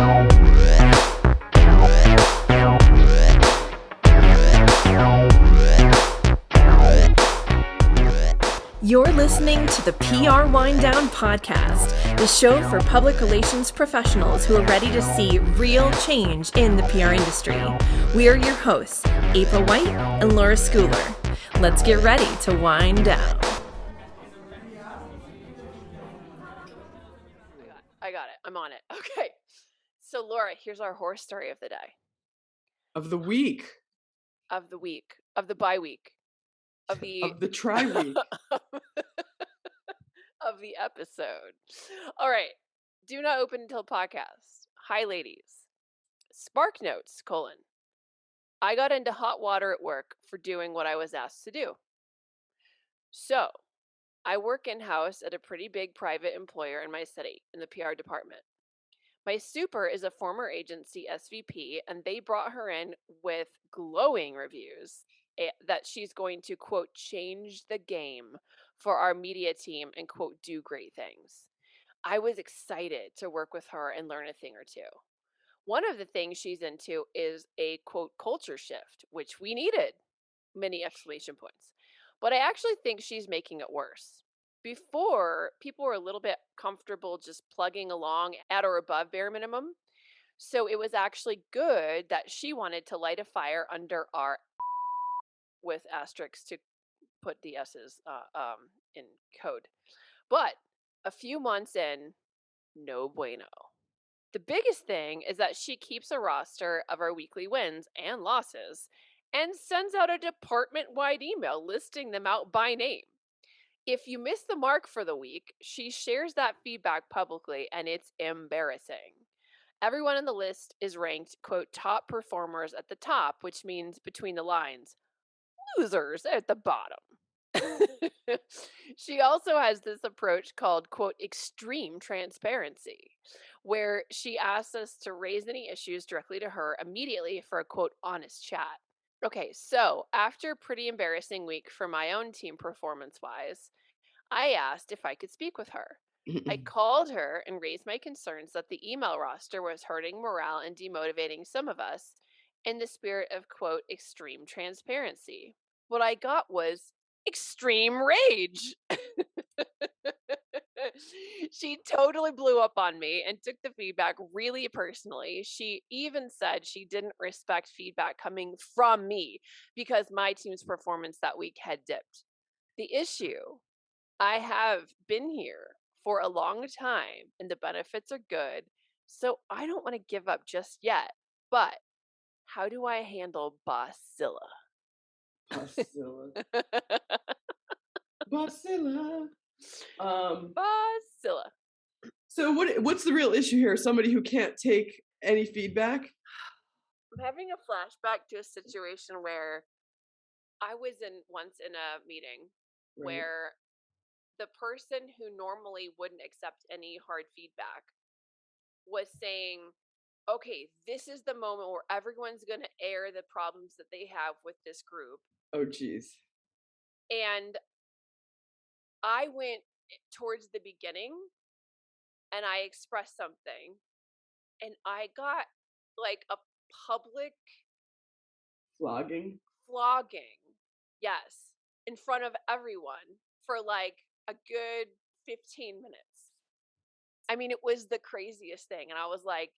You're listening to the PR Wind Down Podcast, the show for public relations professionals who are ready to see real change in the PR industry. We are your hosts, April White and Laura Schooler. Let's get ready to wind down. I got it. I'm on it. Okay. So Laura, here's our horror story of the day. Of the week. Of the week. Of the bye week. Of the tri-week. Of the episode. All right. Do not open until podcast. Hi, ladies. Spark notes, : I got into hot water at work for doing what I was asked to do. So, I work in-house at a pretty big private employer in my city, in the PR department. My super is a former agency SVP, and they brought her in with glowing reviews that she's going to, quote, change the game for our media team and, quote, do great things. I was excited to work with her and learn a thing or two. One of the things she's into is a, quote, culture shift, which we needed, many exclamation points. But I actually think she's making it worse. Before, people were a little bit comfortable just plugging along at or above bare minimum. So it was actually good that she wanted to light a fire under our with asterisks to put the S's in code. But a few months in, no bueno. The biggest thing is that she keeps a roster of our weekly wins and losses and sends out a department-wide email listing them out by name. If you miss the mark for the week, she shares that feedback publicly, and it's embarrassing. Everyone on the list is ranked, quote, top performers at the top, which means between the lines, losers at the bottom. She also has this approach called, quote, extreme transparency, where she asks us to raise any issues directly to her immediately for a, quote, honest chat. Okay, so after a pretty embarrassing week for my own team performance-wise, I asked if I could speak with her. I called her and raised my concerns that the email roster was hurting morale and demotivating some of us in the spirit of, quote, extreme transparency. What I got was extreme rage. She totally blew up on me and took the feedback really personally. She even said she didn't respect feedback coming from me because my team's performance that week had dipped. The issue, I have been here for a long time and the benefits are good, so I don't want to give up just yet. But how do I handle Bossilla? Bossilla. Bossilla. So what's the real issue here? Somebody who can't take any feedback? I'm having a flashback to a situation where I was once in a meeting where the person who normally wouldn't accept any hard feedback was saying, okay, this is the moment where everyone's going to air the problems that they have with this group. Oh, geez. And I went towards the beginning and I expressed something and I got like a public flogging. Yes. In front of everyone for like a good 15 minutes. I mean, it was the craziest thing. And I was like,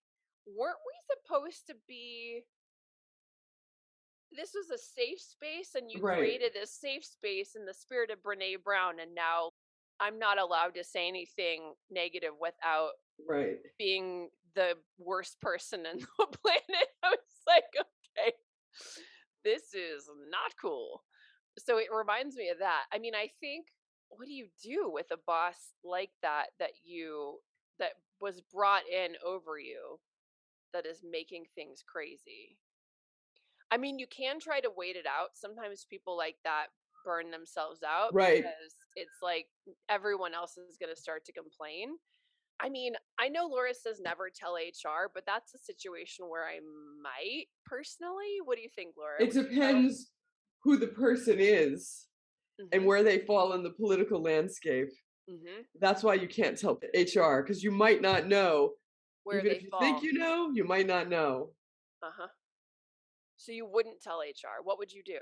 weren't we supposed to be, this was a safe space and you created this safe space in the spirit of Brene Brown. And now I'm not allowed to say anything negative without being the worst person in the planet. I was like, okay, this is not cool. So it reminds me of that. I mean, I think, what do you do with a boss like that that was brought in over you that is making things crazy? I mean, you can try to wait it out. Sometimes people like that burn themselves out because it's like everyone else is going to start to complain. I mean, I know Laura says never tell HR, but that's a situation where I might personally. What do you think, Laura? It depends who the person is and where they fall in the political landscape. That's why you can't tell HR, because you might not know where Even they if you fall. think you know, you might not know. Uh-huh. So you wouldn't tell HR. What would you do?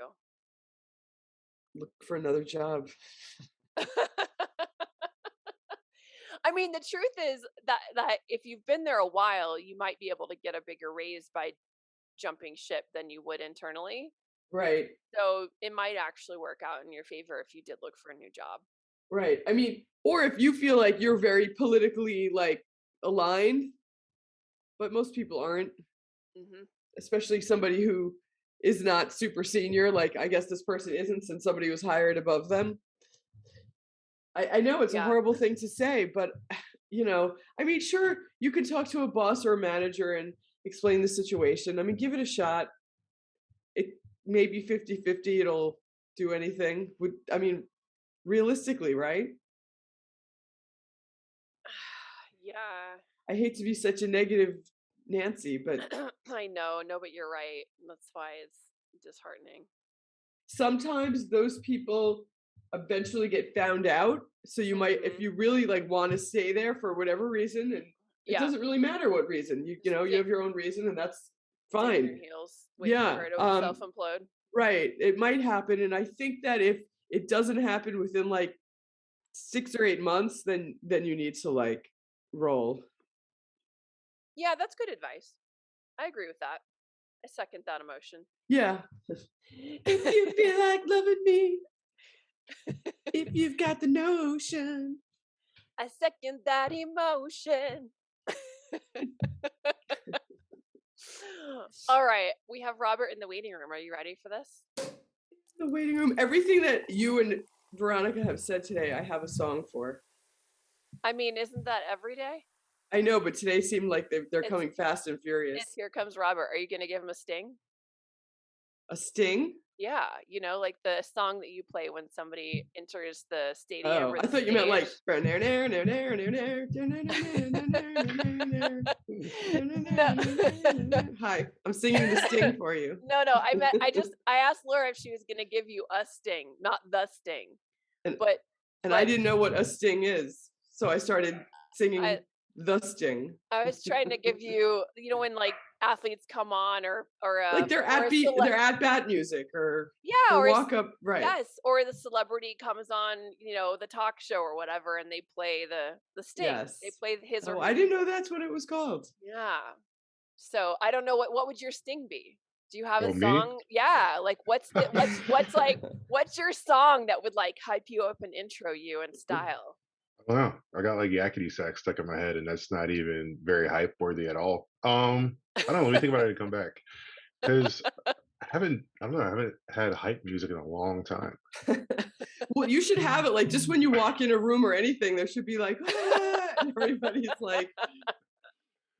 Look for another job. I mean, the truth is that if you've been there a while, you might be able to get a bigger raise by jumping ship than you would internally. Right. So it might actually work out in your favor if you did look for a new job. Right. I mean, or if you feel like you're very politically like aligned, but most people aren't, Mm-hmm. especially somebody who is not super senior. Like I guess this person isn't, since somebody was hired above them. I know it's a Yeah. horrible thing to say, but I mean, sure, you can talk to a boss or a manager and explain the situation. I mean, give it a shot. It may be 50-50, it'll do anything. I mean, realistically, right? Yeah. I hate to be such a negative Nancy, but I know, no, but you're right. That's why it's disheartening. sometimes those people eventually get found out. So you might, if you really like want to stay there for whatever reason, and it doesn't really matter what reason, you have your own reason, and that's dig in fine. your heels, wait for it to self-implode. Right. It might happen. And I think that if it doesn't happen within like 6 or 8 months, then you need to like roll. Yeah, that's good advice. I agree with that. I second that emotion. Yeah. If you feel like loving me, if you've got the notion. I second that emotion. All right, we have Robert in the waiting room. Are you ready for this? The waiting room. Everything that you and Veronica have said today, I have a song for. I mean, isn't that every day? I know, but today seemed like they're coming fast and furious. Here comes Robert. Are you going to give him a sting? A sting? Yeah, like the song that you play when somebody enters the stadium. Oh, I thought you meant like. Hi, I'm singing the sting for you. No, I asked Laura if she was going to give you a sting, not the sting. But I didn't know what a sting is, so I started singing the sting. I was trying to give you, when like athletes come on or like they're at bat music or walk up, right? Yes, or the celebrity comes on, the talk show or whatever, and they play the sting. Yes. They play his or. I didn't know that's what it was called. Yeah. So I don't know what would your sting be? Do you have a song? Me? Yeah, like what's your song that would like hype you up and intro you in style? I don't know. I got like yakety sax stuck in my head, and that's not even very hype worthy at all. I don't know. Let me think about it and come back, because I haven't had hype music in a long time. Well, you should have it like just when you walk in a room or anything, there should be like, ah, and everybody's like,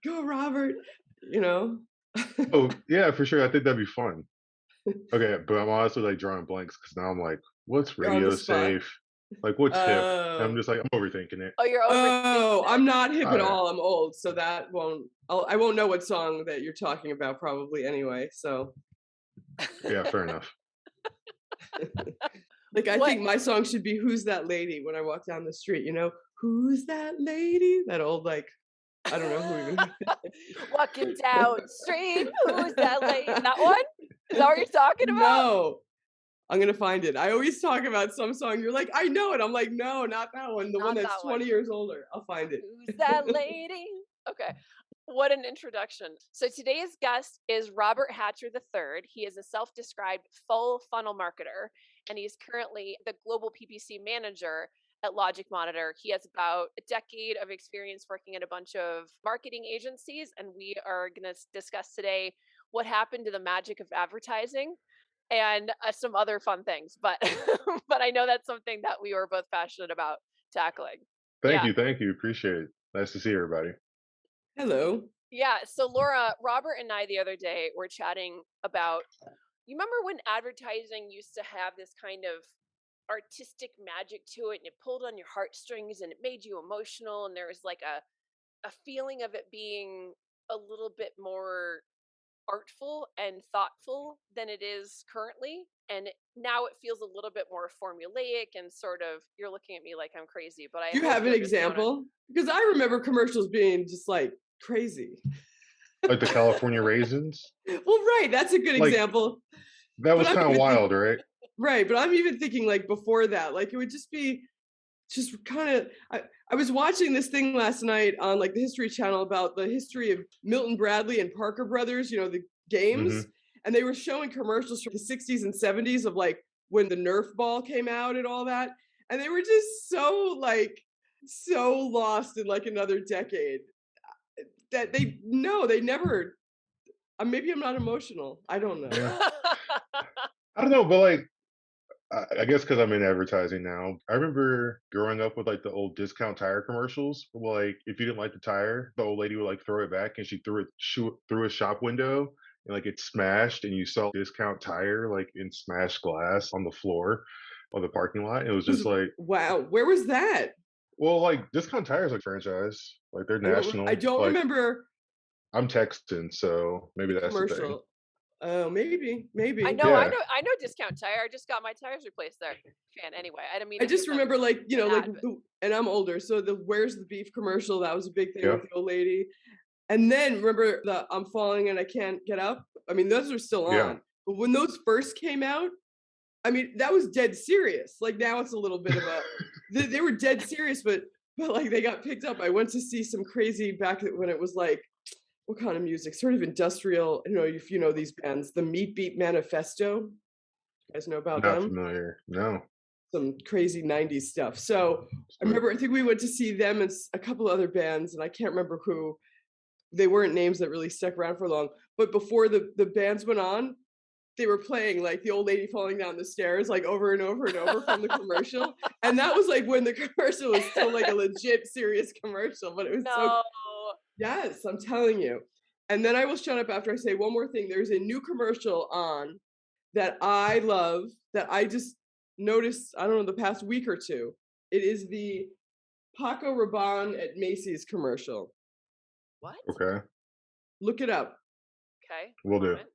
go Robert, Oh yeah, for sure. I think that'd be fun. Okay, but I'm also like drawing blanks because now I'm like, what's radio safe? Like what's hip? And I'm just like, I'm overthinking it. Oh, you're overthinking it. I'm not hip at all. I'm old, so that I won't know what song that you're talking about probably anyway. So yeah, fair enough. Like I think my song should be "Who's That Lady" when I walk down the street. Who's that lady? That old like. I don't know who even. Walking down the street, who's that lady? That one? Is that what you're talking about? No. I'm going to find it. I always talk about some song. You're like, I know it. I'm like, no, not that one. The one that's 20 years older. I'll find it. Who's that lady? Okay. What an introduction. So today's guest is Robert Hatcher III. He is a self-described full funnel marketer, and he's currently the Global PPC Manager at LogicMonitor. He has about a decade of experience working at a bunch of marketing agencies, and we are going to discuss today what happened to the magic of advertising and some other fun things. But I know that's something that we were both passionate about tackling. Thank you. Appreciate it. Nice to see everybody. Hello. Yeah. So Laura, Robert and I the other day were chatting about, you remember when advertising used to have this kind of artistic magic to it, and it pulled on your heartstrings and it made you emotional, and there was like a feeling of it being a little bit more artful and thoughtful than it is currently, and now it feels a little bit more formulaic and sort of, you're looking at me like I'm crazy, but you have an example? Because I remember commercials being just like crazy. Like the California raisins. Well, right, that's a good Like example. that But was I'm kind of even wild, right? right, but I'm even thinking like before that, like it would just be just kind of I was watching this thing last night on like the History Channel about the history of Milton Bradley and Parker Brothers, the games, Hmm. and they were showing commercials from the 60s and 70s of like when the Nerf ball came out and all that, and they were just so lost in like another decade that they never. Maybe I'm not emotional. I don't know. Yeah. I don't know, but like I guess because I'm in advertising now. I remember growing up with like the old discount tire commercials. Like if you didn't like the tire, the old lady would like throw it back, and she threw it through a shop window, and like it smashed, and you saw discount tire like in smashed glass on the floor of the parking lot. It was just like, Wow, where was that? well, like discount tires like franchise, like they're I national. don't Like remember I'm Texan, so maybe the that's the thing. commercial. Oh, maybe, I maybe. know, I Yeah, know, I know. Discount tire. I just got my tires replaced there. Fan. Anyway, I didn't mean I to give just them remember like, an like ad, but and I'm older, so the "Where's the Beef" commercial, that was a big thing yeah, with the old lady. And then remember the "I'm falling and I can't get up." I mean, those are still yeah. on. But when those first came out, I mean, that was dead serious. Like now it's a little bit of a they were dead serious, but like they got picked up. I went to see some crazy back when it was like what kind of music? Sort of industrial, if you know these bands, the Meat Beat Manifesto. You guys know about Not them? familiar. No. Some crazy 90s stuff. So I But remember, I think we went to see them and a couple other bands, and I can't remember who. They weren't names that really stuck around for long. But before the bands went on, they were playing like the old lady falling down the stairs like over and over and over from the commercial. And that was like when the commercial was still like a legit serious commercial, but it was so no. yes, I'm telling you. And then I will shut up after I say one more thing. There's a new commercial on that I love that I just noticed, I don't know, the past week or two. It is the Paco Rabanne at Macy's commercial. What? okay, Look it up. Okay. we'll One do. moment.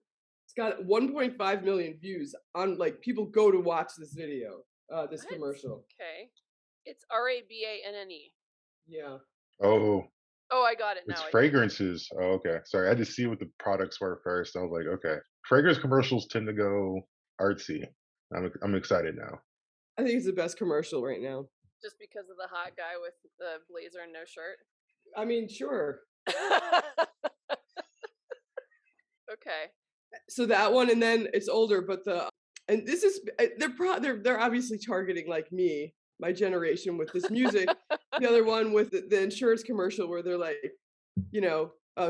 It's got 1.5 million views on like people go to watch this video, this What? commercial. Okay. It's RABANNE. Yeah. Oh, Oh, I got it it's now. I do. fragrances. Oh, okay. Sorry, I had to see what the products were first. I was like, okay. Fragrance commercials tend to go artsy. I'm excited now. I think it's the best commercial right now. Just because of the hot guy with the blazer and no shirt. I mean, sure. Okay. So that one, and then it's older, but and this is they're obviously targeting like me, my generation with this music. The other one with the insurance commercial where they're like,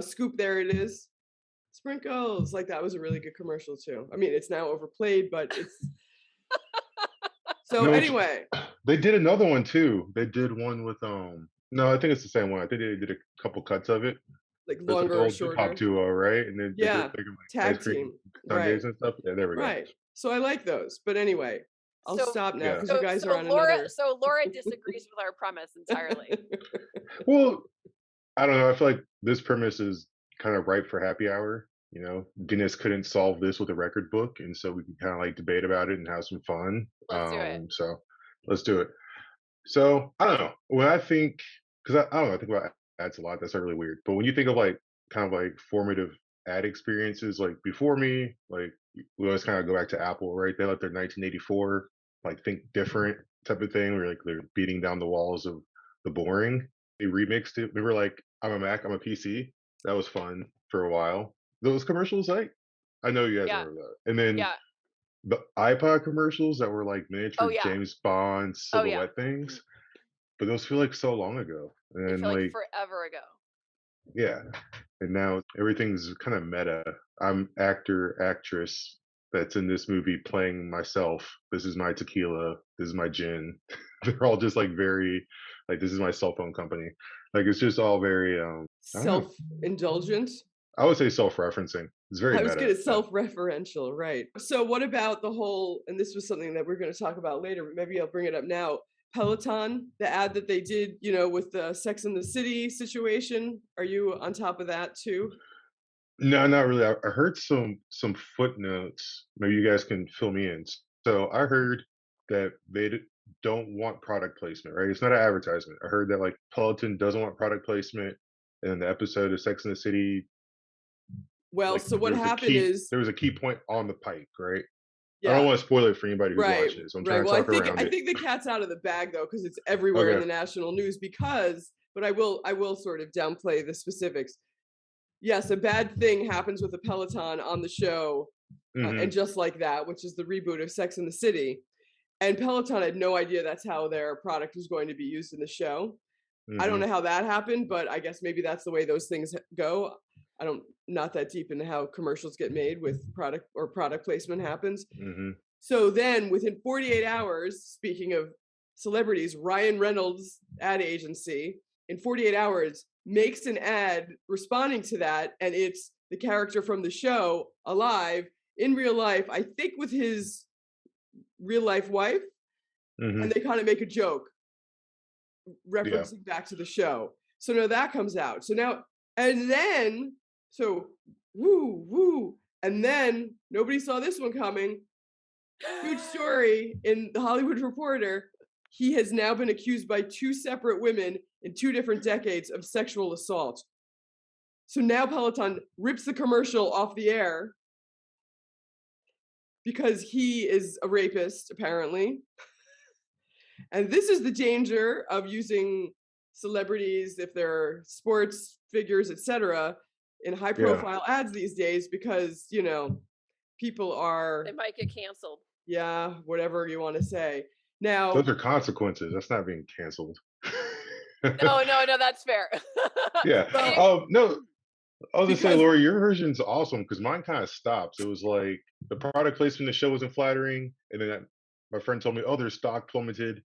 scoop, there it is, sprinkles. Like that was a really good commercial too. I mean, it's now overplayed, but it's so No, it's anyway. they did another one too. They did one with no, I think it's the same one. I think they did a couple cuts of it. Like It's like the longer or old hip hop shorter. duo, right? And then they did Yeah, like ice tag cream team. Right, sundaes and stuff. Yeah, there we go. right. So I like those. But anyway, I'll So stop now Yeah. because you guys are on Laura another. disagrees with our premise entirely. Well, I don't know. I feel like this premise is kind of ripe for happy hour. Guinness couldn't solve this with a record book, and so we can kind of like debate about it and have some fun. Let's do it. So let's do it. So I don't know. When I think, because I don't know, I think about ads a lot. That's not really weird. But when you think of like kind of like formative ad experiences, like before me, like we always kind of go back to Apple, right? They let their 1984 like think different type of thing, where like they're beating down the walls of the boring. They remixed it. Remember, like I'm a Mac, I'm a PC. That was fun for a while. Those commercials, like I know you guys Yeah. remember that. And then Yeah. the iPod commercials that were like Oh miniature yeah. James Bond Oh yeah. silhouette things, but those feel like so long ago. They And feel like like, forever ago. yeah. And now everything's kind of meta. I'm actor, actress that's in this movie playing myself. This is my tequila. This is my gin. They're all just like very, like, this is my cell phone company. Like, it's just all very, I don't know. Self-indulgent. I would say self-referencing. It's very I was meta. good at self-referential, right? So what about the whole? And this was something that we're going to talk about later, but maybe I'll bring it up now. Peloton, the ad that they did, with the Sex and the City situation. Are you on top of that too? No, not really. I heard some footnotes. Maybe you guys can fill me in. So I heard that they don't want product placement, right? It's not an advertisement. I heard that like Peloton doesn't want product placement. and in the episode of Sex and the City, Well, like so what happened is, there was a key point on the pike, right? I don't yeah, want to spoil it for anybody who's right, watching it, so I'm right. trying to Well, talk around I it. think the cat's out of the bag though, because it's everywhere in Okay. the national news. But I will sort of downplay the specifics. Yes, a bad thing happens with a Peloton on the show, Mm-hmm. and just like that, which is the reboot of Sex and the City. And Peloton had no idea that's how their product was going to be used in the show. I don't Mm-hmm. know how that happened, but I guess maybe that's the way those things go. Not that deep into how commercials get made with product or product placement happens. Mm-hmm. So then within 48 hours, speaking of celebrities, Ryan Reynolds ad agency in 48 hours makes an ad responding to that. And it's the character from the show alive in real life, I think with his real life wife. Mm-hmm. And they kind of make a joke Yeah. referencing back to the show. So now that comes out. So now, and then, so woo, and then nobody saw this one coming. Huge story in the Hollywood Reporter. He has now been accused by 2 separate women in 2 different decades of sexual assault. So now Peloton rips the commercial off the air because he is a rapist, apparently. And this is the danger of using celebrities, if they're sports figures, etc., in high profile ads these days, because, you know, people are, They might get canceled. yeah, whatever you want to say. Now, Those are consequences. That's not being canceled. No, that's fair. Yeah. Well, No, I was gonna say, because Lori, your version's awesome because mine kind of stops. It was like the product placement in the show wasn't flattering, and then my friend told me, "Oh, their stock plummeted."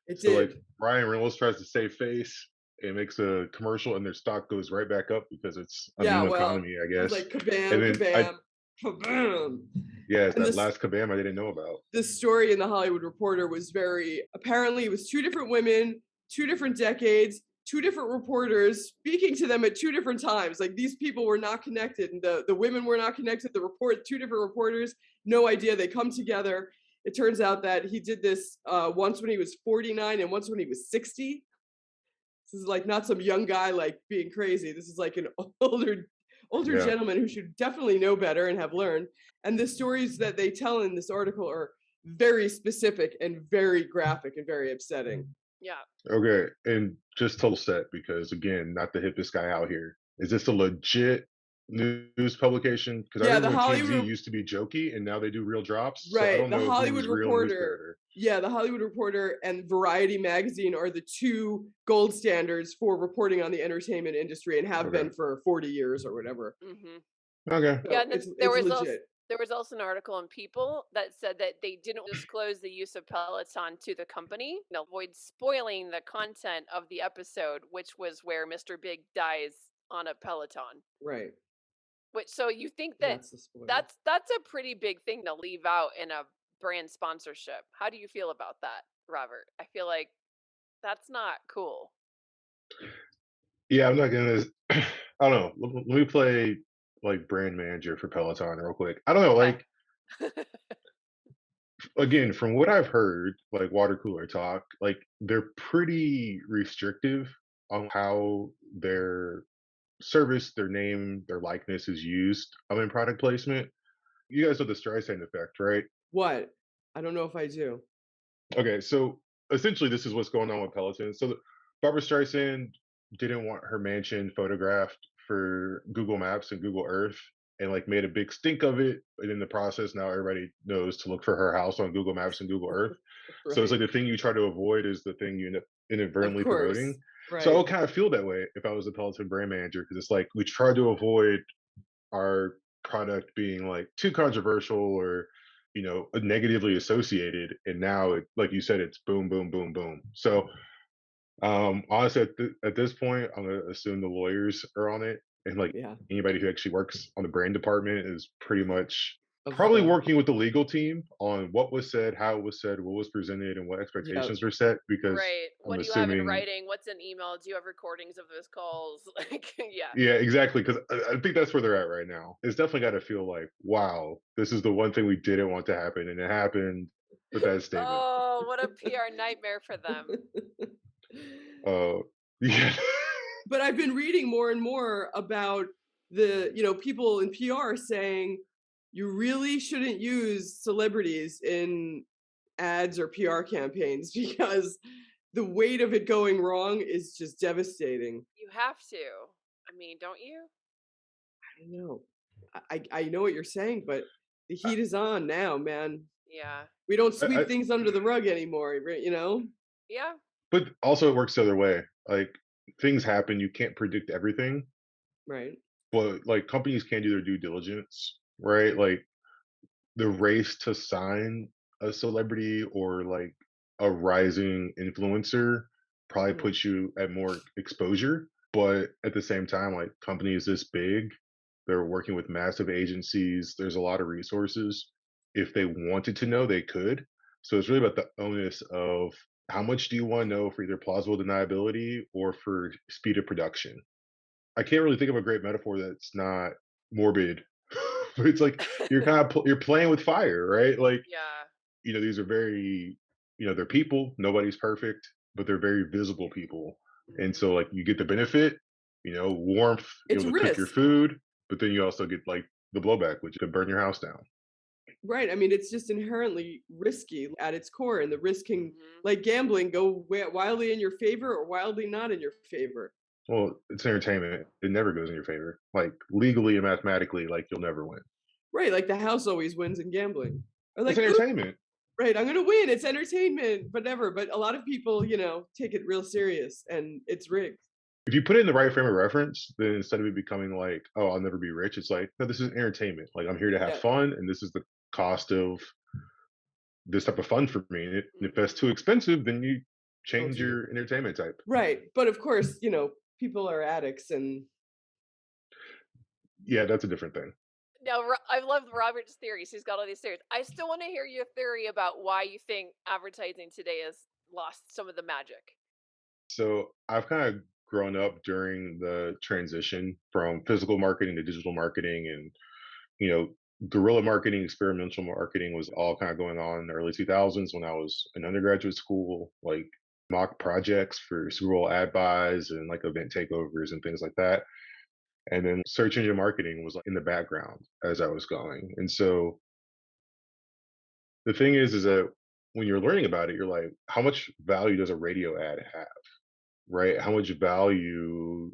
it So like did. Ryan Reynolds tries to save face and makes a commercial, and their stock goes right back up because it's a Yeah, new well, economy, I it was guess. like kabam, And then kabam, kabam. it's And that last kabam I didn't know about. this story in the Hollywood Reporter was apparently it was 2 different women, 2 different decades, 2 different reporters speaking to them at 2 different times. Like these people were not connected, and the women were not connected. 2 different reporters, no idea. They come together. It turns out that he did this once when he was 49 and once when he was 60. This is like not some young guy like being crazy. This is like an older Yeah. gentleman who should definitely know better and have learned. And the stories that they tell in this article are very specific and very graphic and very upsetting. Yeah. Okay, and just total set because again, not the hippest guy out here. Is this a legit news publication? Because I Yeah, the remember when TMZ Hollywood, used to be jokey, and now they do real drops. So I right, don't the know Hollywood who's real and who's Reporter. better. Yeah, the Hollywood Reporter and Variety Magazine are the 2 gold standards for reporting on the entertainment industry and have Okay. been for 40 years or whatever. Mm-hmm. Okay. So Yeah, and then it's there was legit. there was also an article in People that said that they didn't disclose the use of Peloton to the company, avoid spoiling the content of the episode, which was where Mr. Big dies on a Peloton. Right. Which, so you think that That's the spoiler. that's a pretty big thing to leave out in a brand sponsorship. How do you feel about that, Robert? I feel like that's not cool. Yeah, I'm not gonna. I don't know. Let me play like brand manager for Peloton real quick. I don't know. Okay. Like again, from what I've heard, like water cooler talk, like they're pretty restrictive on how their service, their name, their likeness is used in product placement. You guys know the Streisand effect, right? What? I don't know if I do. Okay, so essentially, this is what's going on with Peloton. So Barbara Streisand didn't want her mansion photographed for Google Maps and Google Earth, and like made a big stink of it. And in the process, now everybody knows to look for her house on Google Maps and Google Earth. So it's Right. like the thing you try to avoid is the thing you end up Of inadvertently course. promoting. So I Right. would kind of feel that way if I was a Peloton brand manager because it's like we try to avoid our product being like too controversial or negatively associated, and now like you said, it's boom, boom, boom, boom. So honestly, at this point, I'm gonna assume the lawyers are on it, and like Yeah. anybody who actually works on the brand department is pretty much Of probably the working with the legal team on what was said, how it was said, what was presented, and what yeah. expectations were set. Because Right. I'm What do you have in assuming, writing? What's in email? Do you have recordings of those calls? Like, yeah. yeah, exactly. Because I think that's where they're at right now. It's definitely got to feel like, wow, this is the one thing we didn't want to happen, and it happened with that statement. Oh, what a PR nightmare for them. Yeah. But I've been reading more and more about the, people in PR saying you really shouldn't use celebrities in ads or PR campaigns because the weight of it going wrong is just devastating. You have to. I mean, don't you? I don't know. I know what you're saying, but the heat is on now, man. Yeah. We don't I, sweep things under the rug anymore, right? Yeah. but also it works the other way. Like things happen, you can't predict everything, Right. but like companies can do their due diligence, right? Like the race to sign a celebrity or like a rising influencer probably Mhm. puts you at more exposure. But at the same time, like companies this big, they're working with massive agencies. There's a lot of resources. If they wanted to know, they could. So it's really about the onus of how much do you want to know for either plausible deniability or for speed of production. I can't really think of a great metaphor that's not morbid, but it's like you're kind of you're playing with fire, right? Like Yeah. these are very, they're people. Nobody's perfect, but they're very visible people, and Mhm. so like you get the benefit, warmth, It's able to cook your risk. food, but then you also get like the blowback, which could burn your house down. Right. I mean, it's just inherently risky at its core, and the risk can, Mhm. like gambling, go wildly in your favor or wildly not in your favor. Well, it's entertainment. It never goes in your favor. Like legally and mathematically, like you'll never win. Right. Like the house always wins in gambling. Or It's like, ooh, entertainment. right, I'm gonna win. It's entertainment, whatever. But a lot of people, take it real serious, and it's rigged. If you put it in the right frame of reference, then instead of it becoming like, oh, I'll never be rich, it's like, no, this is entertainment. Like I'm here to have Yeah, fun, and this is the cost of this type of fun for me. And if that's too Mhm. expensive, then you don't change do it. your entertainment type. Right. But of course, people are addicts, and Yeah, that's a different thing. Now, I love Robert's theories. He's got all these theories. I still want to hear your theory about why you think advertising today has lost some of the magic. So I've kind of grown up during the transition from physical marketing to digital marketing, and you know, guerrilla marketing, experimental marketing was all kind of going on in the early 2000s when I was in undergraduate school, like mock projects for Super Bowl ad buys and like event takeovers and things like that. And then search engine marketing was like in the background as I was going. And so the thing is that when you're learning about it, you're like, how much value does a radio ad have? Right? How much value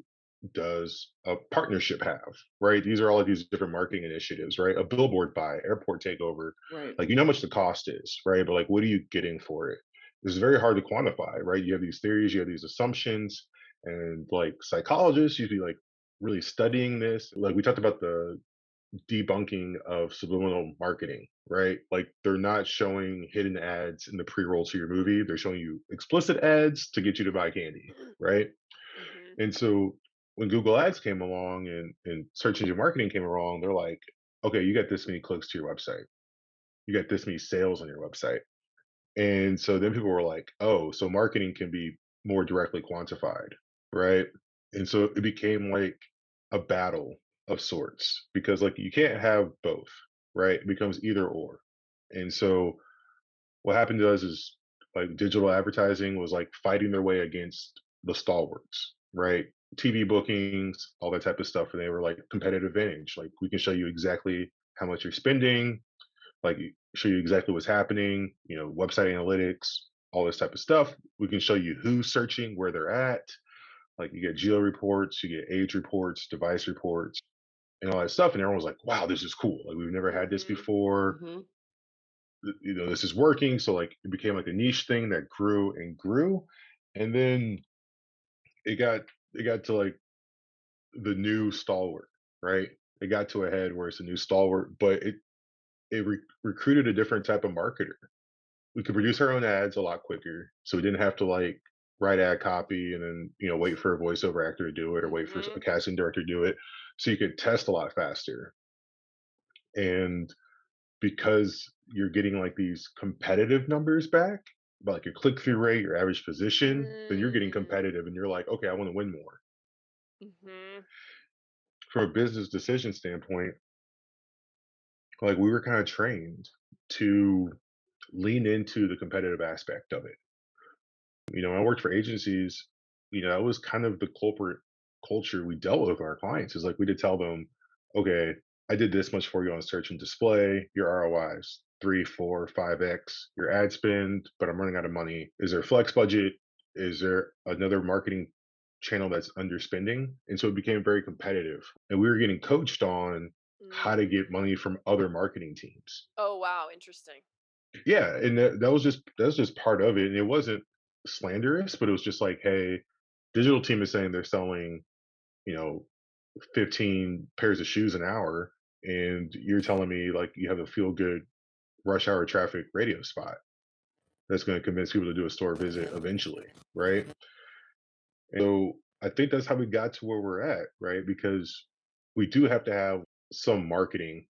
does a partnership have? Right? These are all of these different marketing initiatives, right? A billboard buy, airport takeover, right. like how much the cost is, right? But like, what are you getting for it? It's very hard to quantify, right? You have these theories, you have these assumptions, and like psychologists usually like really studying this. Like we talked about the debunking of subliminal marketing, right? Like they're not showing hidden ads in the pre-roll to your movie. They're showing you explicit ads to get you to buy candy, right? Mhm. And so when Google Ads came along and search engine marketing came along, they're like, okay, you got this many clicks to your website. You got this many sales on your website. And so then people were like, oh, so marketing can be more directly quantified, right? And so it became like a battle of sorts because like you can't have both, right? It becomes either or. And so what happened to us is like digital advertising was like fighting their way against the stalwarts, right? TV bookings, all that type of stuff. And they were like competitive advantage. Like we can show you exactly how much you're spending, like show you exactly what's happening, website analytics, all this type of stuff. We can show you who's searching, where they're at. Like you get geo reports, you get age reports, device reports, and all that stuff. And everyone was like, wow, this is cool. Like we've never had this Mhm. before. Hmm. This is working. So like it became like a niche thing that grew and grew. And then it got it got to like the new stalwart, right? It got to a head where it's a new stalwart, but it recruited a different type of marketer. We could produce our own ads a lot quicker, so we didn't have to like write ad copy and then wait for a voiceover actor to do it or wait for a Mhm. casting director to do it. So you could test a lot faster. And because you're getting like these competitive numbers back, about like your click through rate, your average position, then you're getting Mm. competitive and you're like, okay, I want to win more. Mhm. From a business decision standpoint, like we were kind of trained to lean into the competitive aspect of it. When I worked for agencies, I was kind of the culprit culture we dealt with our clients is like we did tell them, okay, I did this much for you on search and display. Your ROIs 3, 4, 5x your ad spend, but I'm running out of money. Is there a flex budget? Is there another marketing channel that's underspending? And so it became very competitive, and we were getting coached on how to Mm. get money from other marketing teams. Oh, wow. Interesting. Yeah, and that was just part of it, and it wasn't slanderous, but it was just like, hey, digital team is saying they're selling, you know, 15 pairs of shoes an hour, and you're telling me like you have a feel good rush hour traffic radio spot that's going to convince people to do a store visit eventually, right? And so I think that's how we got to where we're at, right? Because we do have to have some marketing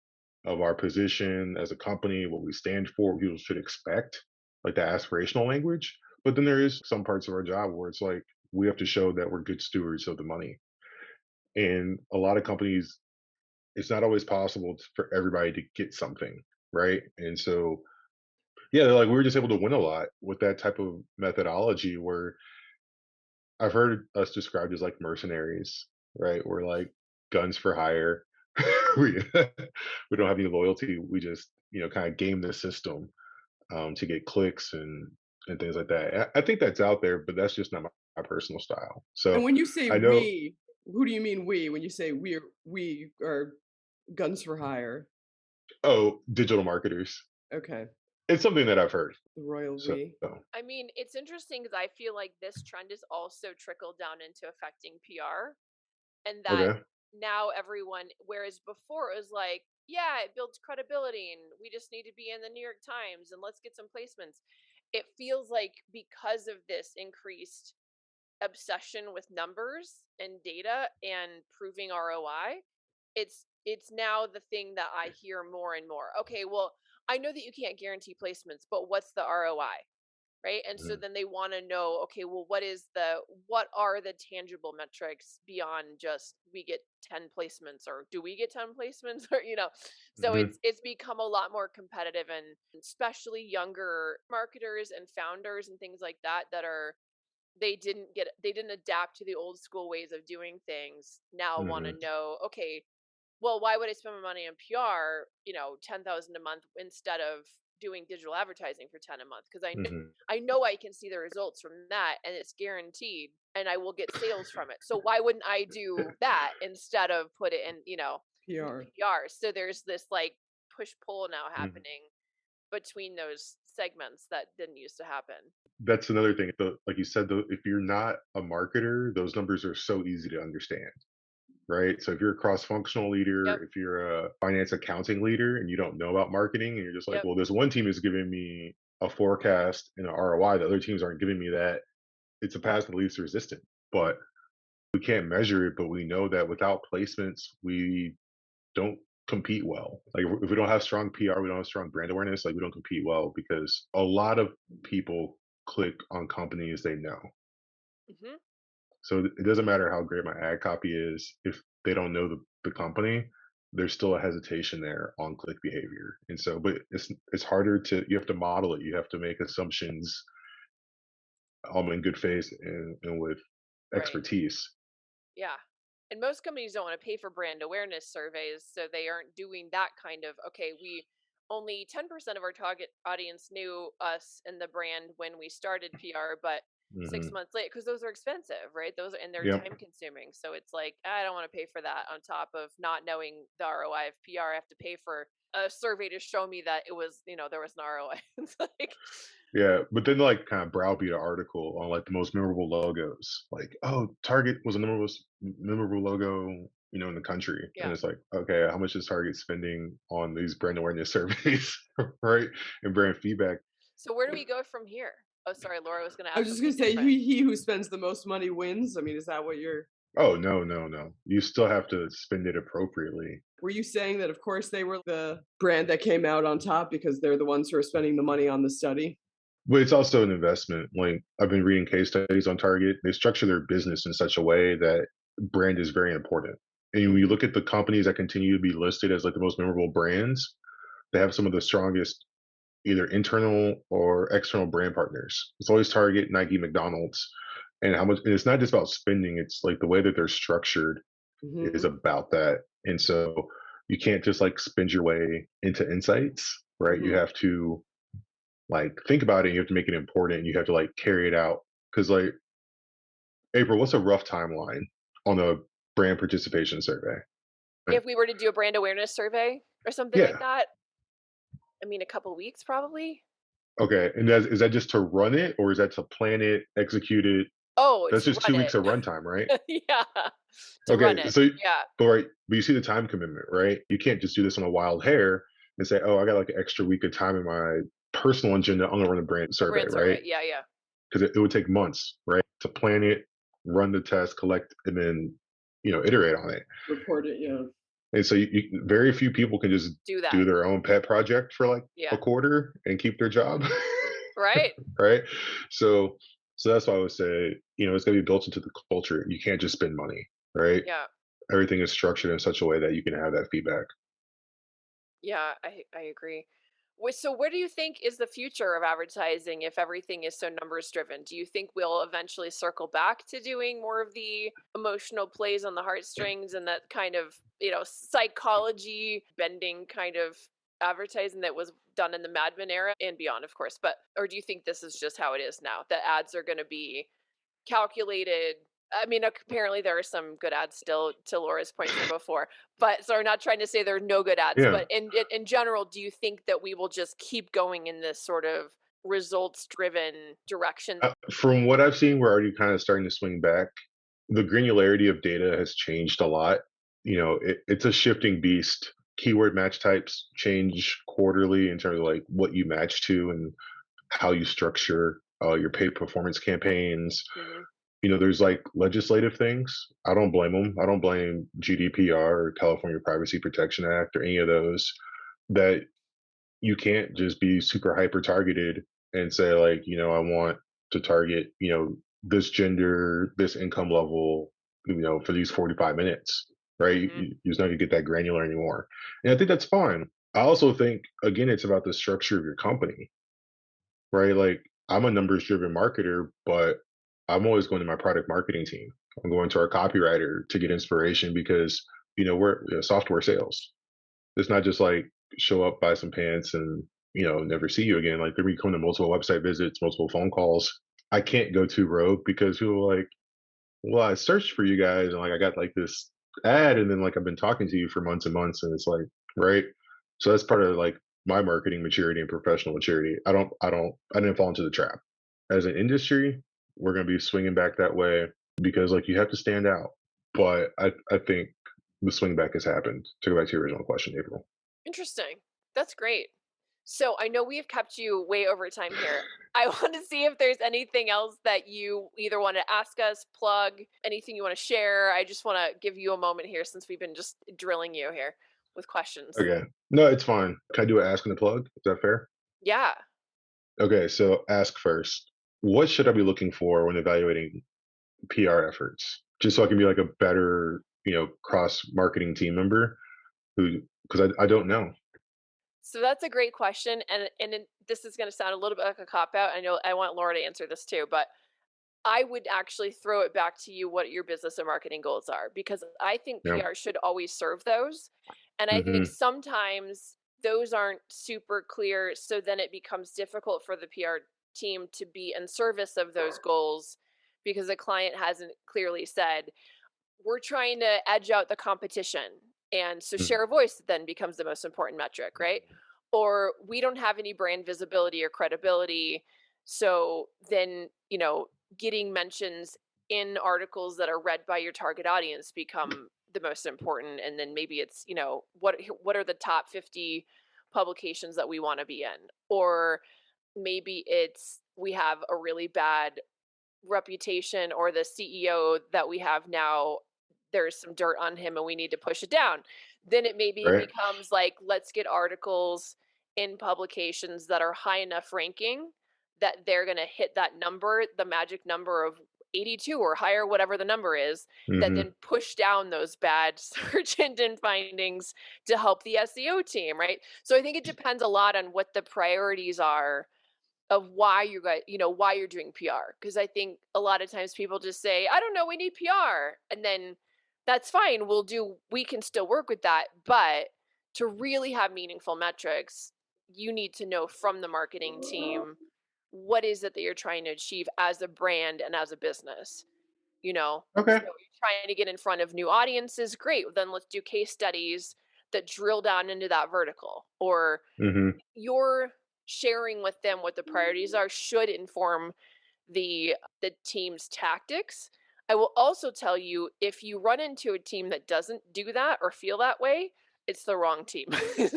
of our position as a company, what we stand for, what people should expect, like the aspirational language. But then there is some parts of our job where it's like we have to show that we're good stewards of the money. And a lot of companies, it's not always possible for everybody to get something, right? And so, yeah, they're like we were just able to win a lot with that type of methodology where I've heard us described as like mercenaries, right? We're like guns for hire. we we don't have any loyalty. We just kind of game the system to get clicks and things like that. I think that's out there, but that's just not my personal style. And So when you say I know, we, who do you mean we? When you say we are guns for hire? oh, digital marketers. Okay, It's something that I've heard. the royal So we. I mean, it's interesting because I feel like this trend is also trickled down into affecting PR, and that okay. now everyone, whereas before it was like, yeah, it builds credibility and we just need to be in the New York Times and let's get some placements. It feels like because of this increased obsession with numbers and data and proving ROI, it's now the thing that I hear more and more. Okay, well, I know that you can't guarantee placements, but what's the ROI? Right? And so Mm, then they want to know, okay, well, what are the tangible metrics beyond just we get 10 placements, or do we get 10 placements, or so mhm, it's become a lot more competitive, and especially younger marketers and founders and things like that are they didn't adapt to the old school ways of doing things, now want to mhm, know, okay, well, why would I spend my money on PR, 10,000 a month instead of doing digital advertising for 10 a month? Because mhm, I know I can see the results from that and it's guaranteed and I will get sales from it. So why wouldn't I do that instead of put it in, do PR. PR? So there's this like push pull now mhm. happening between those segments that didn't used to happen. That's another thing. Like you said, though, if you're not a marketer, those numbers are so easy to understand, right? So if you're a cross-functional Yep. leader, if you're a finance accounting leader and you don't know about marketing and you're just like, Yep. well, this one team is giving me a forecast and an ROI, the other teams aren't giving me that, it's a path of least resistance. But we can't measure it, but we know that without placements, we don't compete well. Like if we don't have strong PR, we don't have strong brand awareness, like we don't compete well because a lot of people click on companies they know. Hmm. So it doesn't matter how great my ad copy is if they don't know the company. There's still a hesitation there on click behavior, and so, but it's harder to you have to model it. You have to make assumptions, in good faith and with Right. expertise. Yeah. And most companies don't want to pay for brand awareness surveys, so they aren't doing that kind of, okay, we only 10% of our target audience knew us and the brand when we started PR, but six Hmm. months later, because those are expensive, right? Those are, and they're Yep. time consuming. So it's like, I don't want to pay for that on top of not knowing the ROI of PR. I have to pay for a survey to show me that it was, there was an ROI. It's like, Yeah, but then like kind of browbeat an article on like the most memorable logos, like oh, Target was the most memorable logo, in the country, and yeah. it's like okay, how much is Target spending on these brand awareness surveys, right, and brand feedback? So where do we go from here? Oh, sorry, Laura was going to I ask was just gonna something say different. he who spends the most money wins. I mean, is that what you're? Oh no, no, no, you still have to spend it appropriately. Were you saying that of course they were the brand that came out on top because they're the ones who are spending the money on the study? But it's also an investment. Like I've been reading case studies on Target. They structure their business in such a way that brand is very important. And when you look at the companies that continue to be listed as like the most memorable brands, they have some of the strongest either internal or external brand partners. It's always Target, Nike, McDonald's. and how much. And it's not just about spending; it's like the way that they're structured is Mhm. about that. And so you can't just like spend your way into insights, right? You Mhm. have to like think about it. And you have to make it important. You have to like carry it out. Because like April, what's a rough timeline on a brand participation survey? Like, If we were to do a brand awareness survey or something like yeah. that, I mean, a couple weeks probably. Okay. And is that just to run it, or is that to plan it, execute it? Oh, That's to just run 2 weeks it. of runtime, right? Yeah, to run Okay. it. So, Yeah, but you see the time commitment, right? You can't just do this on a wild hair and say, oh, I got like an extra week of time in my personal agenda. I'm going to run a brand a survey, brand right? survey. Yeah, yeah. Because it would take months, right? To plan it, run the test, collect, and then, iterate on it. Report it, yeah. And so very few people can just Do do that. their own pet project for like a Yeah. quarter and keep their job. Right? Right? So that's why I would say, it's gonna be built into the culture. You can't just spend money, right? Yeah. Everything is structured in such a way that you can have that feedback. Yeah, I agree. So where do you think is the future of advertising if everything is so numbers driven? Do you think we'll eventually circle back to doing more of the emotional plays on the heartstrings and that kind of, psychology bending kind of advertising that was done in the Mad Men era and beyond, of course. But or do you think this is just how it is now? That ads are going to be calculated. I mean, apparently there are some good ads still, to Laura's point from before. But so I'm not trying to say there are no good ads, Yeah. but in general, do you think that we will just keep going in this sort of results driven direction? From what I've seen, we're already kind of starting to swing back. The granularity of data has changed a lot. It's a shifting beast. Keyword match types change quarterly in terms of like what you match to and how you structure your paid performance campaigns. Hmm. There's like legislative things. I don't blame them. I don't blame GDPR or California Privacy Protection Act or any of those, that you can't just be super hyper targeted and say like, I want to target, this gender, this income level, for these 45 minutes, right? Hmm. You're just not gonna get that granular anymore. And I think that's fine. I also think, again, it's about the structure of your company, right? Like, I'm a numbers driven marketer, but I'm always going to my product marketing team. I'm going to our copywriter to get inspiration because, we're software sales. It's not just like show up, buy some pants, and never see you again. Like, there become to multiple website visits, multiple phone calls. I can't go too rogue because people are like, well, I searched for you guys and like I got like this ad, and then like I've been talking to you for months and months, and it's like, right. So that's part of like my marketing maturity and professional maturity. I didn't fall into the trap. As an industry, we're gonna be swinging back that way because like you have to stand out. But I think the swing back has happened. To go back to your original question, April. Interesting. That's great. So I know we have kept you way over time here. I want to see if there's anything else that you either want to ask us, plug, anything you want to share. I just want to give you a moment here since we've been just drilling you here with questions. Okay. No, it's fine. Can I do an ask and a plug? Is that fair? Yeah. Okay, so ask first. What should I be looking for when evaluating PR efforts? Just so I can be like a better, cross marketing team member who, because I don't know. So that's a great question, this is going to sound a little bit like a cop out. I know I want Laura to answer this too, but I would actually throw it back to you what your business and marketing goals are, because I think Yeah. PR should always serve those. And I think Hmm. sometimes those aren't super clear. So then it becomes difficult for the PR team to be in service of those goals because the client hasn't clearly said, we're trying to edge out the competition. And so share of voice then becomes the most important metric, right? Or we don't have any brand visibility or credibility. So then, getting mentions in articles that are read by your target audience become the most important. And then maybe it's, what are the top 50 publications that we want to be in? Or maybe it's we have a really bad reputation, or the CEO that we have now, there's some dirt on him and we need to push it down. Then it maybe Right. becomes like, let's get articles in publications that are high enough ranking that they're going to hit that number, the magic number of 82 or higher, whatever the number is, that Hmm. then push down those bad search engine findings to help the SEO team, right? So I think it depends a lot on what the priorities are of why you guys, why you're doing PR. Because I think a lot of times people just say, I don't know, we need PR. And then that's fine. We can still work with that. But to really have meaningful metrics, you need to know from the marketing team what is it that you're trying to achieve as a brand and as a business. So Okay. you're trying to get in front of new audiences, great. Then let's do case studies that drill down into that vertical, or hmm you're sharing with them what the priorities are should inform the team's tactics. I will also tell you, if you run into a team that doesn't do that or feel that way, it's the wrong team.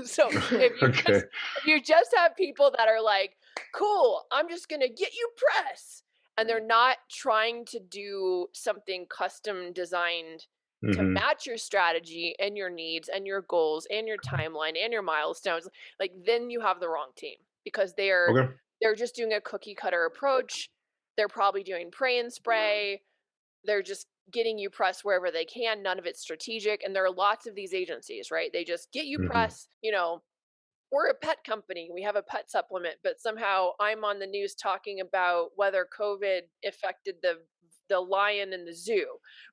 So Okay. if you just have people that are like, cool, I'm just going to get you press, and they're not trying to do something custom designed to hmm match your strategy and your needs and your goals and your timeline and your milestones, like, then you have the wrong team, because they're Okay. just doing a cookie cutter approach. They're probably doing pray and spray. They're just getting you press wherever they can. None of it's strategic. And there are lots of these agencies, right? They just get you hmm press. We're a pet company. We have a pet supplement, but somehow I'm on the news talking about whether COVID affected the lion in the zoo,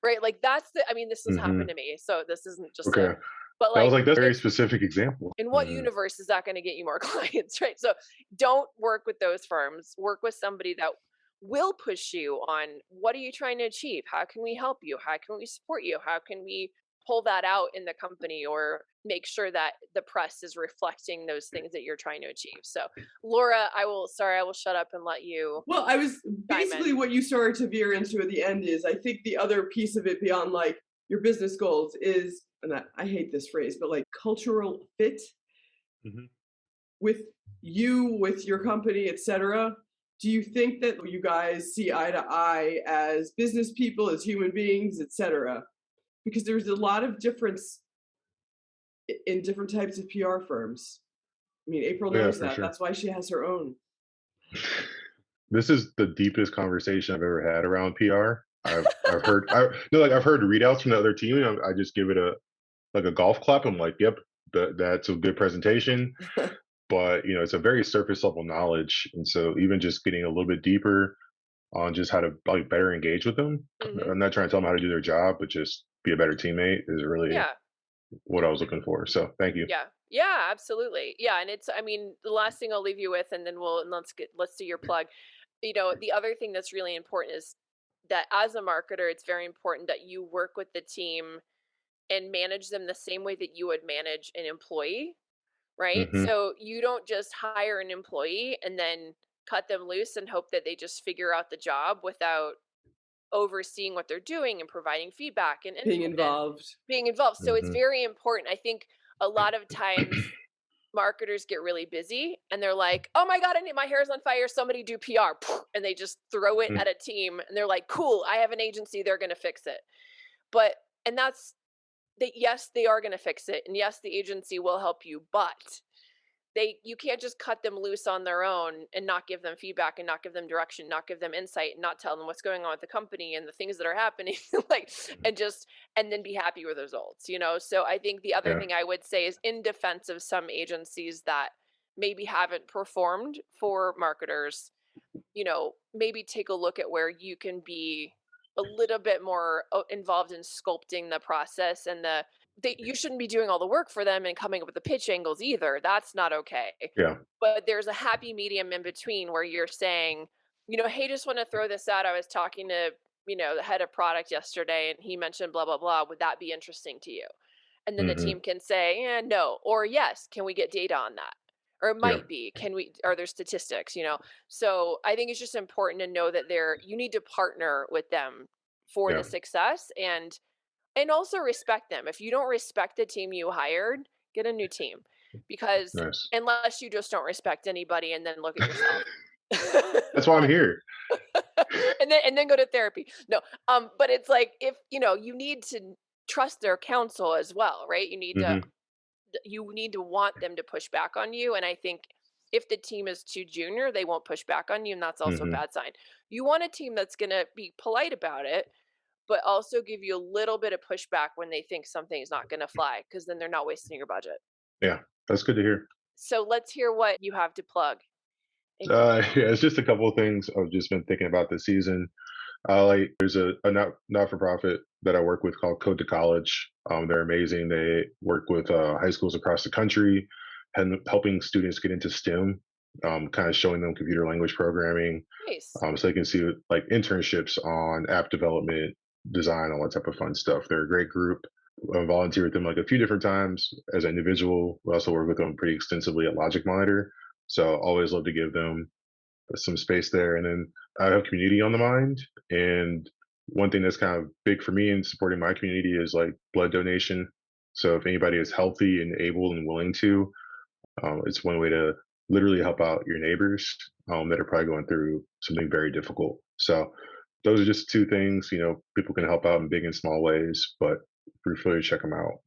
right? Like, this has happened hmm to me. So this isn't just Okay. but That was like, like that's a very specific example. in what universe is that going to get you more clients, right? So don't work with those firms. Work with somebody that will push you on, what are you trying to achieve? How can we help you? How can we support you? How can we pull that out in the company, or make sure that the press is reflecting those things that you're trying to achieve? So Laura, I will shut up and let you. Well, I was Chime basically in. what you started to veer into at the end is, I think the other piece of it beyond like your business goals is, and I hate this phrase, but like cultural fit hmm with you, with your company, etc. Do you think that you guys see eye to eye as business people, as human beings, etc.? Because there's a lot of difference in different types of PR firms. I mean, April Yeah, knows for that. sure. That's why she has her own. This is the deepest conversation I've ever had around PR. I've heard I've heard readouts from the other team. And I just give it a golf clap. I'm like, yep, that's a good presentation. But it's a very surface level knowledge, and so even just getting a little bit deeper on just how to like better engage with them. Mm-hmm. I'm not trying to tell them how to do their job, but just be a better teammate is really Yeah. what I was looking for. So thank you. Yeah, absolutely. Yeah. And the last thing I'll leave you with, and then let's do your plug. The other thing that's really important is that as a marketer, it's very important that you work with the team and manage them the same way that you would manage an employee, right? hmm So you don't just hire an employee and then cut them loose and hope that they just figure out the job without overseeing what they're doing and providing feedback and Being input and involved. being involved. So it's hmm very important. I think a lot of times marketers get really busy and they're like, oh my God, my hair's on fire. Somebody do PR. And they just throw it at a team and they're like, cool, I have an agency. They're going to fix it. And that's, yes, they are going to fix it. And yes, the agency will help you, but you can't just cut them loose on their own and not give them feedback and not give them direction, not give them insight, and not tell them what's going on with the company and the things that are happening, like, and then be happy with the results. So I think the other Yeah. thing I would say is, in defense of some agencies that maybe haven't performed for marketers, maybe take a look at where you can be a little bit more involved in sculpting the process, and you shouldn't be doing all the work for them and coming up with the pitch angles either. That's not okay. Yeah. But there's a happy medium in between where you're saying, hey, just want to throw this out. I was talking to, the head of product yesterday and he mentioned blah, blah, blah. Would that be interesting to you? And then the hmm team can say, no, or yes, can we get data on that? Or it Yeah. might be, are there statistics, So I think it's just important to know that you need to partner with them for Yeah. the success, and also respect them. If you don't respect the team you hired, get a new team, because Nice. unless you just don't respect anybody, and then look at yourself. That's why I'm here. and then go to therapy. No, but it's like, if you need to trust their counsel as well, right? You need to hmm want them to push back on you. And I think if the team is too junior, they won't push back on you, and that's also a hmm bad sign. You want a team that's going to be polite about it, but also give you a little bit of pushback when they think something's not going to fly, because then they're not wasting your budget. Yeah. That's good to hear. So let's hear what you have to plug. Yeah, it's just a couple of things I've just been thinking about this season. There's a not for profit that I work with called Code to College. They're amazing. They work with high schools across the country and helping students get into STEM, kind of showing them computer language programming, Nice. so they can see like internships on app development, design, all that type of fun stuff. They're a great group. I volunteer with them like a few different times as an individual. We also work with them pretty extensively at LogicMonitor. So always love to give them some space there. And then I have community on the mind. And one thing that's kind of big for me in supporting my community is like blood donation. So if anybody is healthy and able and willing to, it's one way to literally help out your neighbors that are probably going through something very difficult. So those are just two things, people can help out in big and small ways, but feel free to check them out.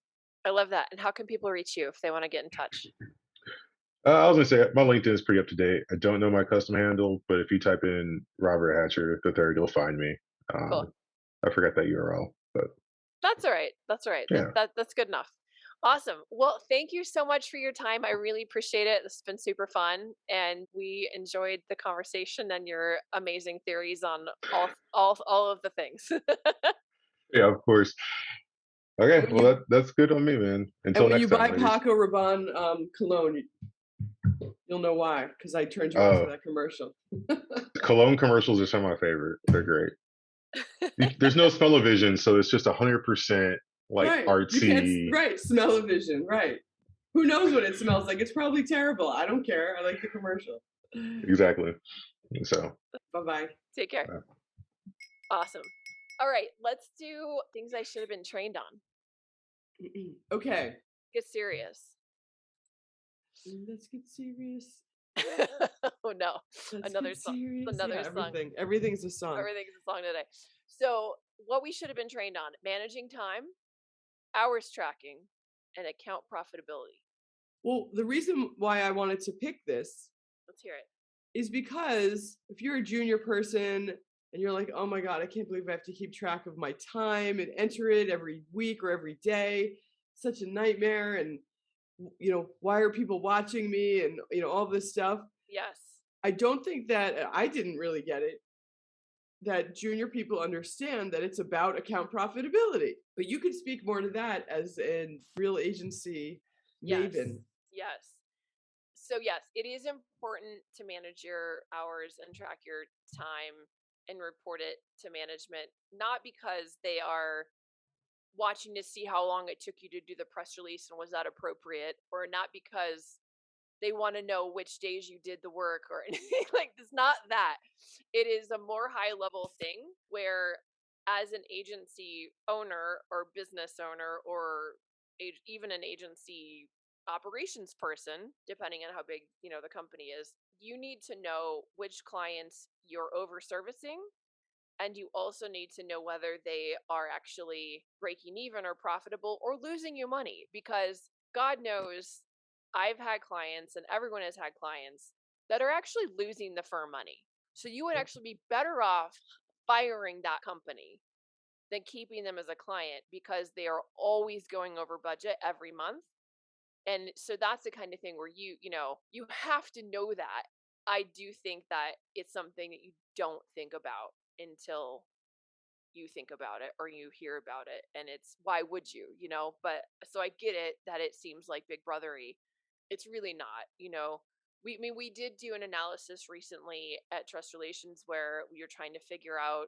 I love that. And how can people reach you if they want to get in touch? I was gonna say my LinkedIn is pretty up to date. I don't know my custom handle, but if you type in Robert Hatcher the third, you'll find me. Cool. I forgot that URL, but That's all right. That's all right. yeah, That's good enough. Awesome. Well, thank you so much for your time. I really appreciate it. This has been super fun, and we enjoyed the conversation and your amazing theories on all of the things. yeah, of course. Okay, When well you that's good on me, man. and Until when you next time, buy ladies. Paco Rabanne cologne, you'll know why, because I turned you on to that commercial. Cologne commercials are some of my favorite. They're great. There's no smell-o-vision, so it's just 100% like Right. You can't artsy. smell-o-vision, right. Who knows what it smells like? It's probably terrible. I don't care. I like the commercial. Exactly. And so, Bye-bye. Take care. Awesome. All right, let's do things I should have been trained on. Okay. Get serious. Let's get serious. Oh no, Let's another get song. serious. Another Yeah, song. Everything's a song. Everything's a song today. So, what we should have been trained on: managing time, hours tracking, and account profitability. Well, the reason why I wanted to pick this Let's hear it. is because if you're a junior person and you're like, oh my God, I can't believe I have to keep track of my time and enter it every week or every day. It's such a nightmare. And, why are people watching me and, all this stuff. Yes. I don't think that I didn't really get it, that junior people understand that it's about account profitability. But you could speak more to that as a real agency maven. Yes. So yes, it is important to manage your hours and track your time and report it to management, not because they are watching to see how long it took you to do the press release and was that appropriate, or not because they want to know which days you did the work or anything. Like, it's not that. It is a more high level thing where, as an agency owner or business owner, or even an agency operations person, depending on how big the company is, you need to know which clients you're over servicing, and you also need to know whether they are actually breaking even or profitable or losing you money, because God knows I've had clients, and everyone has had clients, that are actually losing the firm money. So you would actually be better off firing that company than keeping them as a client, because they are always going over budget every month. And so that's the kind of thing where you have to know that. I do think that it's something that you don't think about until you think about it or you hear about it, and it's, why would you, but so I get it that it seems like big brothery. It's really not. We did do an analysis recently at Trust Relations where we were trying to figure out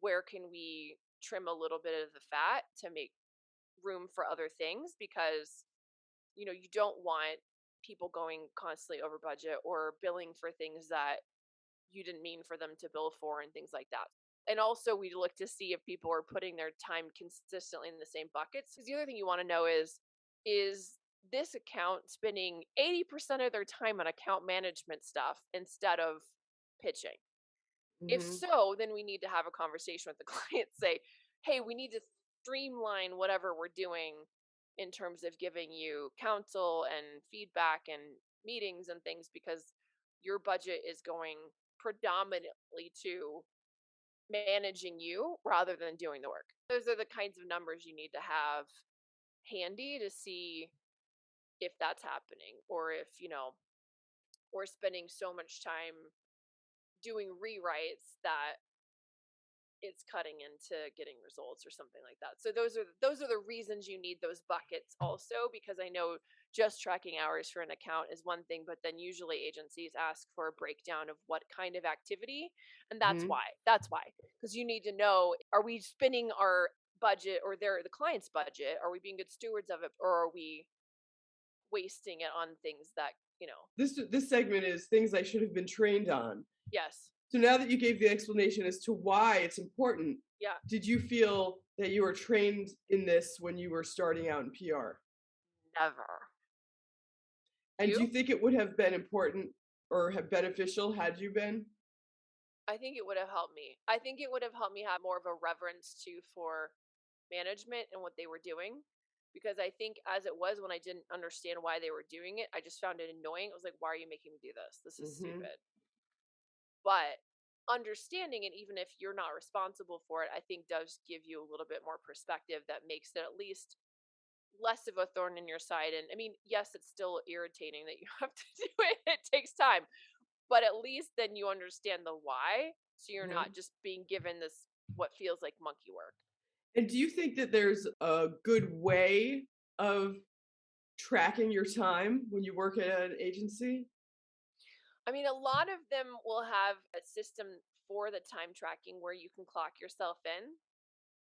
where can we trim a little bit of the fat to make room for other things, because you don't want people going constantly over budget or billing for things that you didn't mean for them to bill for and things like that. And also we look to see if people are putting their time consistently in the same buckets, because the other thing you want to know is this account spending 80% of their time on account management stuff instead of pitching? If so, then we need to have a conversation with the client, say, hey, we need to streamline whatever we're doing in terms of giving you counsel and feedback and meetings and things, because your budget is going predominantly to managing you rather than doing the work. Those are the kinds of numbers you need to have handy to see if that's happening, or if or spending so much time doing rewrites that it's cutting into getting results or something like that. So those are the reasons you need those buckets also, because I know just tracking hours for an account is one thing, but then usually agencies ask for a breakdown of what kind of activity, and that's Mhm. why. That's why, because you need to know, are we spending our budget or the client's budget? Are we being good stewards of it, or are we wasting it on things that, This segment is things I should have been trained on. yes, So now that you gave the explanation as to why it's important, yeah, did you feel that you were trained in this when you were starting out in PR? never. And do you You? think it would have been important or have beneficial had you been? I think it would have helped me. I think it would have helped me have more of a reverence too for management and what they were doing. Because I think as it was, when I didn't understand why they were doing it, I just found it annoying. I was like, why are you making me do this? This is Hmm. stupid. But understanding it, even if you're not responsible for it, I think does give you a little bit more perspective that makes it at least less of a thorn in your side. And I mean, yes, it's still irritating that you have to do it. It takes time, but at least then you understand the why. So you're not Hmm. just being given this, what feels like monkey work. And do you think that there's a good way of tracking your time when you work at an agency? I mean, a lot of them will have a system for the time tracking where you can clock yourself in.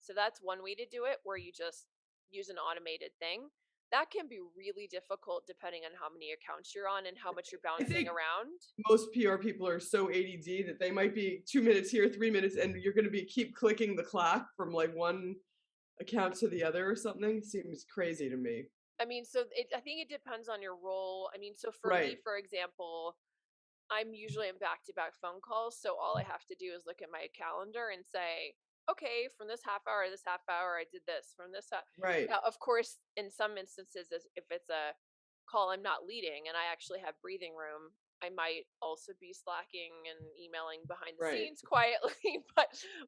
So that's one way to do it, where you just use an automated thing. That can be really difficult depending on how many accounts you're on and how much you're I bouncing think around. most PR people are so ADD that they might be 2 minutes here, 3 minutes, and you're going to be keep clicking the clock from like one account to the other or something. Seems crazy to me. I mean, I think it depends on your role. I mean, so for me, Right. for example, I'm usually in back-to-back phone calls, so all I have to do is look at my calendar and say, okay, from this half hour to this half hour, I did this. From this, Right. now, of course, in some instances, if it's a call I'm not leading and I actually have breathing room, I might also be slacking and emailing behind the Right. scenes quietly,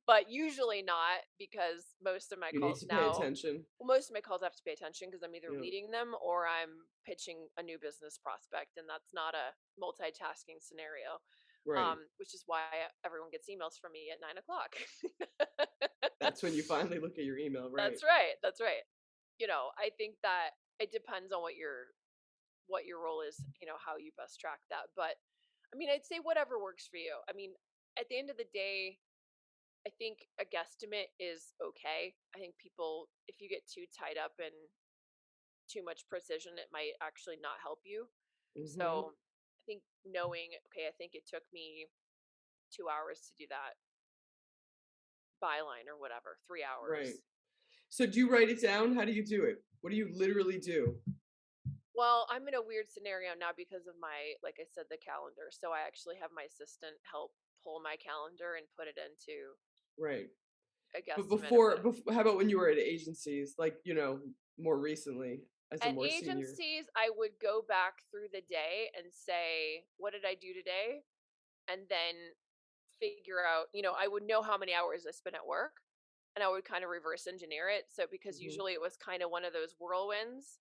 but usually not, because most of my You need calls to pay now, attention. well, most of my calls I have to pay attention because I'm either Yeah. leading them or I'm pitching a new business prospect, and that's not a multitasking scenario. Right. Which is why everyone gets emails from me at 9 o'clock. That's when you finally look at your email. Right. That's right. That's right. I think that it depends on what your role is, how you best track that. But I mean, I'd say whatever works for you. I mean, at the end of the day, I think a guesstimate is okay. I think people, if you get too tied up in too much precision, it might actually not help you. Hmm. So I think knowing, okay, I think it took me 2 hours to do that byline or whatever, 3 hours. Right. So do you write it down? How do you do it? What do you literally do? Well, I'm in a weird scenario now because of my, like I said, the calendar. So I actually have my assistant help pull my calendar and put it into Right. a But guesstimate of before, what. how about when you were at agencies, like, more recently as a At more senior? agencies, I would go back through the day and say, what did I do today? And then figure out, I would know how many hours I spent at work, and I would kind of reverse engineer it. So, because Hmm. usually it was kind of one of those whirlwinds.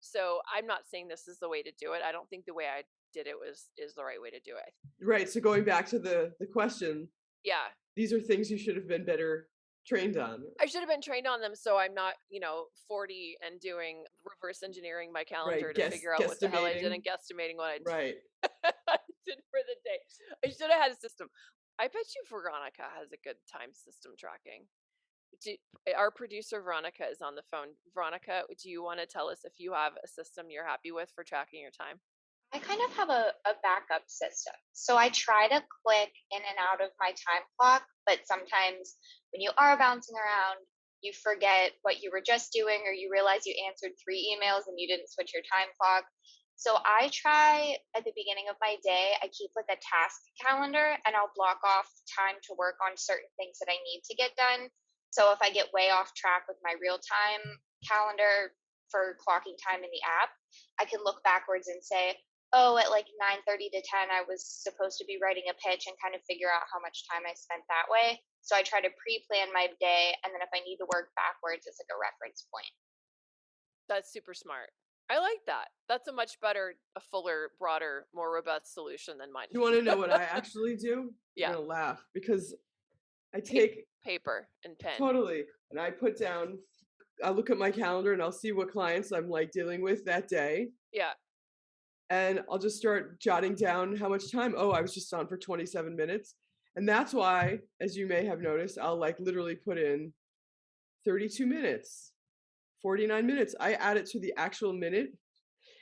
So I'm not saying this is the way to do it. I don't think the way I did it is the right way to do it. Right. So going back to the question, Yeah, these are things you should have been better trained on. I should have been trained on them, so I'm not, 40 and doing reverse engineering my calendar Right. to figure out what the hell I did Guesstimating. and guestimating what I Right. I did for the day. I should have had a system. I bet you Veronica has a good time system tracking. Do, our producer Veronica is on the phone. Veronica, do you want to tell us if you have a system you're happy with for tracking your time? I kind of have a backup system. So I try to click in and out of my time clock, but sometimes when you are bouncing around, you forget what you were just doing, or you realize you answered 3 emails and you didn't switch your time clock. So I try at the beginning of my day, I keep like a task calendar and I'll block off time to work on certain things that I need to get done. So if I get way off track with my real time calendar for clocking time in the app, I can look backwards and say, oh, at like 9:30 to 10, I was supposed to be writing a pitch, and kind of figure out how much time I spent that way. So I try to pre-plan my day, and then if I need to work backwards, it's like a reference point. That's super smart. I like that. That's a much better, a fuller, broader, more robust solution than mine. You want to know what I actually do? Yeah. You're gonna laugh because I take paper and pen. Totally, and I put down. I look at my calendar and I'll see what clients I'm like dealing with that day. Yeah. And I'll just start jotting down how much time. Oh, I was just on for 27 minutes. And that's why, as you may have noticed, I'll like literally put in 32 minutes, 49 minutes. I add it to the actual minute.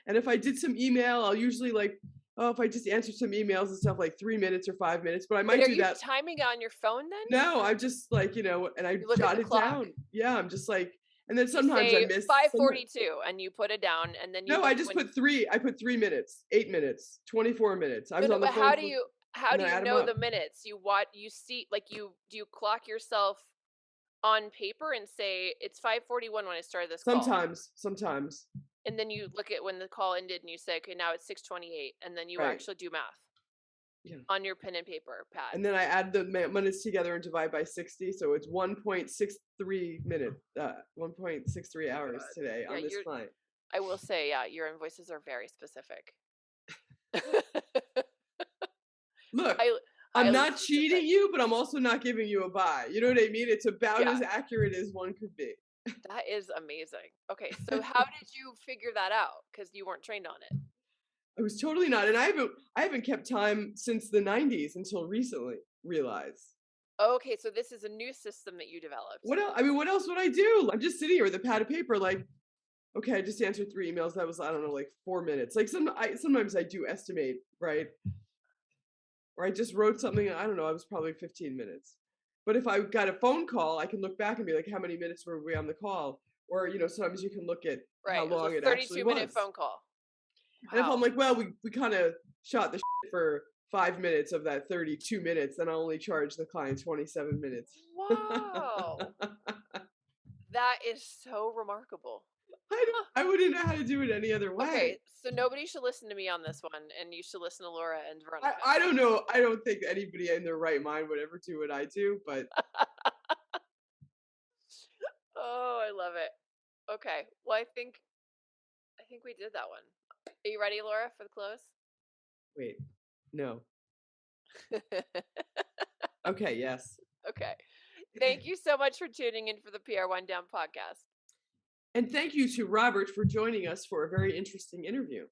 And if I did some email, I'll usually like, oh, if I just answer some emails and stuff, like 3 minutes or 5 minutes, but I might do that. Are you timing on your phone then? No, I'm just like, and I jot it down. Yeah, I'm just like, and then sometimes I miss 5:42 and you put it down and then you No, I just put 3. I put 3 minutes, 8 minutes, 24 minutes. I was on the phone. How do you know the minutes? You see, like do you clock yourself on paper and say it's 5:41 when I started this call? Sometimes. And then you look at when the call ended and you say, okay, now it's 6:28, and then you actually do math on your pen and paper pad. And then I add the minutes together and divide by 60, so it's 1.63 minutes, 1.63 hours today on this client. I will say, your invoices are very specific. Look, I'm not cheating you, but I'm also not giving you a buy. You know what I mean? It's about as accurate as one could be. That is amazing. Okay, so how did you figure that out? Because you weren't trained on it. I was totally not, and I haven't kept time since the 90s until recently. Realize. Okay, so this is a new system that you developed. What else? I mean, what else would I do? I'm just sitting here with a pad of paper, like, okay, I just answered 3 emails. That was, I don't know, like 4 minutes. Like sometimes I do estimate, right? Or I just wrote something. I don't know. I was probably 15 minutes. But if I got a phone call, I can look back and be like, how many minutes were we on the call? Or, sometimes you can look at how long it actually was. 32-minute phone call. Wow. And if I'm like, well, we kind of shot the shit for 5 minutes of that 32 minutes, then I'll only charge the client 27 minutes. Wow. That is so remarkable. I wouldn't know how to do it any other way. Okay, so nobody should listen to me on this one, and you should listen to Laura and Veronica. I don't know. I don't think anybody in their right mind would ever do what I do, but. Oh, I love it. Okay, well, I think we did that one. Are you ready, Laura, for the close? Wait, no. Okay, yes. Okay. Thank you so much for tuning in for the PR Wind Down podcast. And thank you to Robert for joining us for a very interesting interview.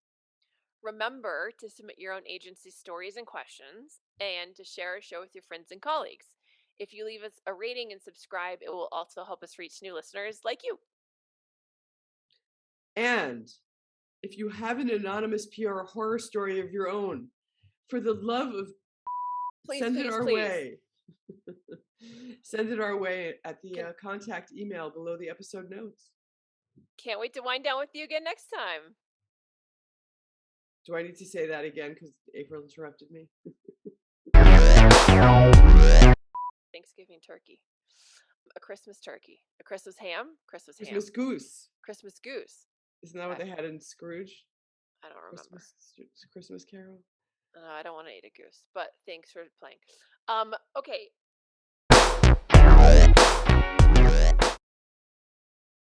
Remember to submit your own agency stories and questions, and to share our show with your friends and colleagues. If you leave us a rating and subscribe, it will also help us reach new listeners like you. And if you have an anonymous PR horror story of your own, for the love of send it our way. Send it our way at the contact email below the episode notes. Can't wait to wind down with you again next time. Do I need to say that again because April interrupted me? Thanksgiving turkey. A Christmas turkey. A Christmas ham? Christmas goose. Christmas goose. Isn't that what they had in Scrooge? I don't remember. Christmas Carol? I don't want to eat a goose, but thanks for playing. Okay.